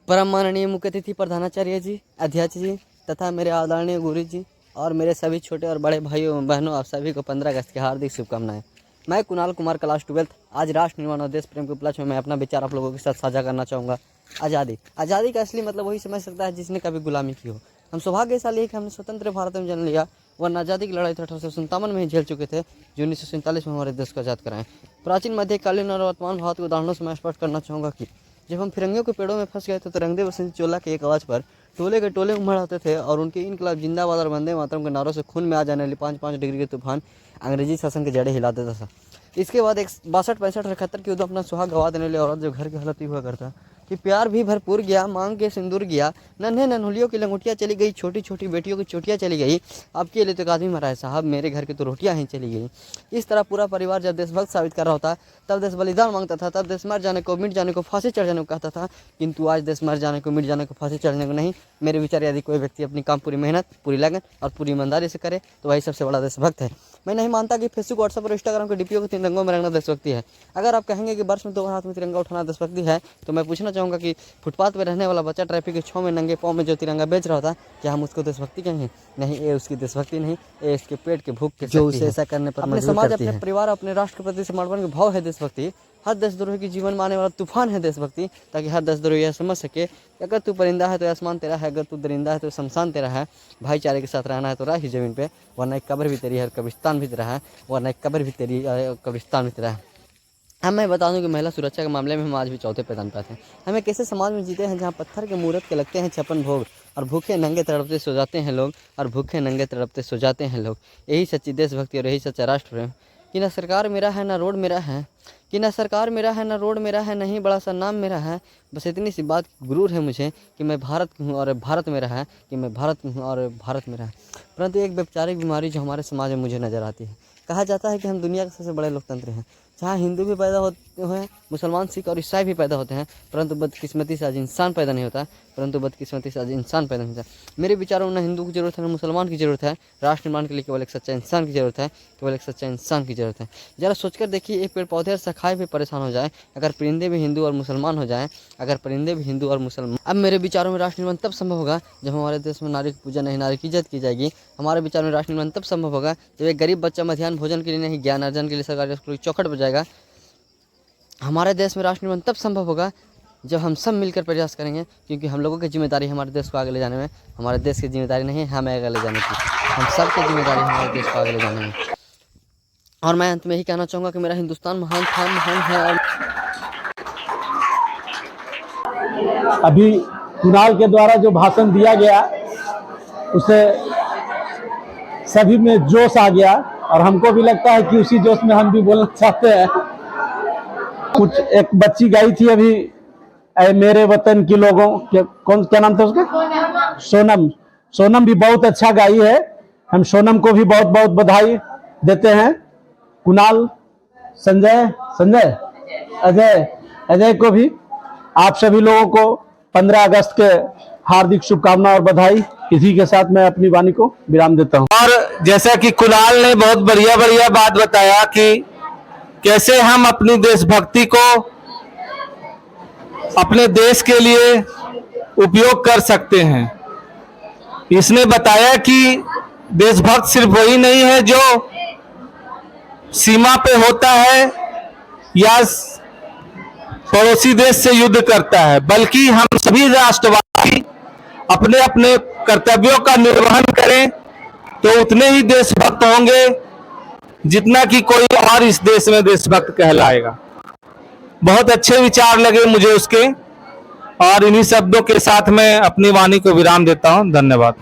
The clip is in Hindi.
परम माननीय मुख्य अतिथि प्रधानाचार्य जी, अध्यक्ष जी तथा मेरे आदरणीय गुरु जी और मेरे सभी छोटे और बड़े भाइयों बहनों, आप सभी को 15 अगस्त की हार्दिक शुभकामनाएं। मैं कुणाल कुमार, क्लास 12th। आज राष्ट्र निर्माण और देश प्रेम के उपलक्ष्य में मैं अपना विचार आप लोगों के साथ साझा करना चाहूँगा। आज़ादी का असली मतलब वही समझ सकता है जिसने कभी गुलामी की हो। हम सौभाग्यशाली है कि हमने स्वतंत्र भारत में जन्म लिया, वरना आज़ादी की लड़ाई तो 1857 में ही झेल चुके थे, जो 1947 में हमारे देश को आज़ाद कराएं। प्राचीन, मध्यकालीन और वर्तमान भारत के उदाहरणों से मैं स्पष्ट करना चाहूँगा कि जब हम फिरंगियों के पेड़ों में फंस गए तो रंगदे बसंत चोला के एक आवाज़ पर टोले के टोले उमड़ आते थे और उनके इनकलाब जिंदाबाद और वंदे मातरम के नारों से खून में आ जाने वाली 5-5 डिग्री के तूफान अंग्रेजी शासन के जड़े हिला देता था। इसके बाद एक 62, 65, 78 की उदम अपना सुहाग गवा देने वाली औरत जो घर की हालत ही हुआ करता कि प्यार भी भरपूर गया, मांग के सिंदूर गया, नन्हे नन्होलियों की लंगोटियाँ चली गई, छोटी छोटी बेटियों की चोटियाँ चली गई, आपके लिए तो एक आदमी मरा है साहब, मेरे घर की तो रोटियाँ ही चली गई। इस तरह पूरा परिवार जब देशभक्त साबित कर रहा होता तब देश बलिदान मांगता था, तब देश मर जाने को, मिट जाने को, फांसी चढ़ जाने को कहता था। किंतु आज देश मर जाने को, मिट जाने को, फांसी चढ़ने को नहीं। मेरे विचार, यदि कोई व्यक्ति अपनी काम पूरी मेहनत, पूरी लगन और पूरी ईमानदारी से करे तो वही सबसे बड़ा देशभक्त है। मैं नहीं मानता कि फेसबुक, व्हाट्सएप और इंस्टाग्राम के डीपीओ को 3 रंगों में रंगना देशभक्ति है। अगर आप कहेंगे कि वर्ष में 2 बार हाथ में तिरंगा उठाना देशभक्ति है, तो मैं पूछना चाहूँगा कि फुटपाथ पर रहने वाला बच्चा ट्रैफिक के छांव में नंगे पाँव में जो तिरंगा बेच रहा था, क्या हम उसको देशभक्ति कहेंगे? नहीं, ये उसकी देशभक्ति नहीं, ये इसके पेट के भूख के जो उसे ऐसा करने पर अपने समाज, अपने परिवार, अपने राष्ट्र के प्रति समर्पण के भाव है देशभक्ति। हर देशद्रोही के जीवन में आने वाला तूफान है देशभक्ति, ताकि हर देशद्रोही यह समझ सके कि अगर तू परिंदा है तो आसमान तेरा है, अगर तू दरिंदा है तो शमशान तेरा है। भाईचारे के साथ रहना है तो रह ही जमीन पे, वरना एक कब्र भी तेरी है, कब्रिस्तान भी तेरा है, वरना एक कब्र भी तेरी, कब्रिस्तान भी तेरा है। अब मैं बता दूं कि महिला सुरक्षा के मामले में हम आज भी चौथे पैदान पे थे। हम एक ऐसे समाज में जीते हैं जहां पत्थर के मूरत के लगते हैं 56 भोग और भूखे नंगे तड़पते सो जाते हैं लोग, और भूखे नंगे तड़पते सो जाते हैं लोग। यही सच्ची देशभक्ति और यही सच्चा राष्ट्र प्रेम। कि ना सरकार मेरा है, ना रोड मेरा है, कि ना सरकार मेरा है, ना रोड मेरा है, नहीं बड़ा सा नाम मेरा है। बस इतनी सी बात गुरूर है मुझे कि मैं भारत हूँ और भारत मेरा है, कि मैं भारत हूँ और भारत मेरा है। परंतु एक वैचारिक बीमारी जो हमारे समाज में मुझे नज़र आती है। कहा जाता है कि हम दुनिया के सबसे बड़े लोकतंत्र हैं, जहाँ हिंदू भी पैदा होते हैं, मुसलमान, सिख और ईसाई भी पैदा होते हैं, परंतु बदकिस्मती से आज इंसान पैदा नहीं होता, परंतु बदकिस्मती से आज इंसान पैदा नहीं होता। मेरे विचारों में न हिंदू की जरूरत है, न मुसलमान की जरूरत है। राष्ट्र निर्माण के लिए केवल एक सच्चा इंसान की जरूरत है, केवल एक सच्चा इंसान की जरूरत है। जरा सोचकर देखिए, एक पेड़ पौधे और शाखाएं भी परेशान हो जाए अगर परिंदे भी हिंदू और मुसलमान हो जाएं, अगर परिंदे भी हिंदू और मुसलमान। अब मेरे विचारों में राष्ट्र निर्माण तब संभव होगा जब हमारे देश में नारी की पूजा नहीं, नारी की इज्जत की जाएगी। हमारे विचार में राष्ट्र निर्माण तब संभव होगा जब एक गरीब बच्चा मध्याह्न भोजन के लिए नहीं, ज्ञान अर्जन के लिए सरकारी स्कूल की चौखट पर जाएगा। हमारे देश में राष्ट्र निर्माण तब संभव होगा जब हम सब मिलकर प्रयास करेंगे, क्योंकि हम लोगों की जिम्मेदारी है हमारे देश को आगे ले जाने में। हमारे देश की जिम्मेदारी नहीं है हमें आगे ले जाने की, हम सब की जिम्मेदारी है हमारे देश को आगे ले जाने में। और मैं अंत में यही कहना चाहूँगा कि मेरा हिंदुस्तान महान था, महान है। और अभी कुणाल के द्वारा जो भाषण दिया गया उससे सभी में जोश आ गया, और हमको भी लगता है कि उसी जोश में हम भी बोलना चाहते हैं। कुछ एक बच्ची गाई थी अभी, ऐ मेरे वतन के लोगों के, कौन क्या नाम था उसका? सोनम। सोनम भी बहुत अच्छा गाई है। हम सोनम को भी बहुत बहुत बधाई देते हैं। कुणाल, अजय को भी, आप सभी लोगों को 15 अगस्त के हार्दिक शुभकामनाएं और बधाई। इसी के साथ मैं अपनी वाणी को विराम देता हूं। और जैसा कि कुणाल ने बहुत बढ़िया बढ़िया बात बताया कि कैसे हम अपनी देशभक्ति को अपने देश के लिए उपयोग कर सकते हैं। इसने बताया कि देशभक्त सिर्फ वही नहीं है जो सीमा पे होता है या पड़ोसी देश से युद्ध करता है, बल्कि हम सभी राष्ट्रवासी अपने अपने कर्तव्यों का निर्वहन करें तो उतने ही देशभक्त होंगे जितना कि कोई और इस देश में देशभक्त कहलाएगा। बहुत अच्छे विचार लगे मुझे उसके, और इन्हीं शब्दों के साथ मैं अपनी वाणी को विराम देता हूं। धन्यवाद।